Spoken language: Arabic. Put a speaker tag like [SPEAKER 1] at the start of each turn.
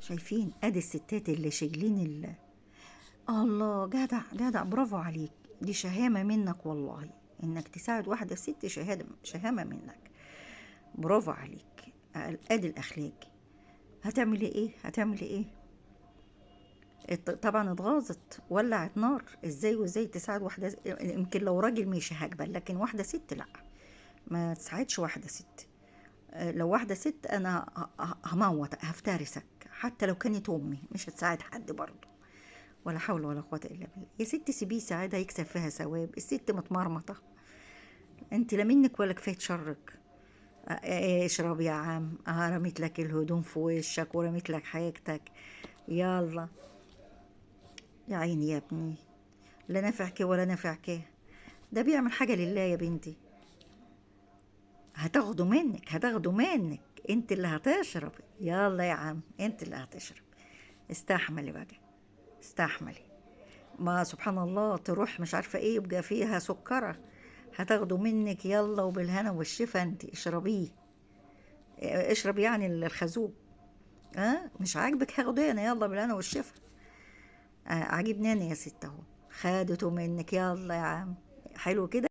[SPEAKER 1] شايفين؟ ادي الستات اللي شايلين الله، جدع جدع، برافو عليك. دي شهامة منك والله، انك تساعد واحدة ست، شهامة منك. برافو عليك. ادي الاخلاق. هتعملي ايه؟ هتعملي ايه؟ طبعا اتغاظت، ولعت نار. ازاي وازاي تساعد واحدة؟ يمكن لو راجل ماشي هقبل، لكن واحدة ست لا، ما تساعدش واحدة ست. لو واحدة ست انا هموت، هفترسك. حتى لو كانت امي مش هتساعد حد برضه. ولا حول ولا قوة الا بالله. يا ست سيبيه يساعدها، يكسب فيها ثواب. الست متمرمطة، انت لا منك ولا كفاية شرك. اشرب يا عم، رميت لك الهدوم في وشك ورميت لك حاجتك. يلا. يا عيني يا ابني، لا نافعك ولا نافعك. ده بيعمل حاجة لله يا بنتي. هتاخده منك، هتاخده منك. انت اللي هتشرب. يلا يا عم، انت اللي هتشرب. استحملي بقى، استحملي. ما سبحان الله، تروح مش عارفة ايه يبقى فيها سكرة. هتاخده منك. يلا وبالهنا والشفا، انت اشربيه. اشرب يعني الخازوق. مش عاجبك؟ هاخده انا. يلا بالهنا والشفا. عاجبني انا يا ست اهو. خدته منك. يلا يا عم. حلو كده.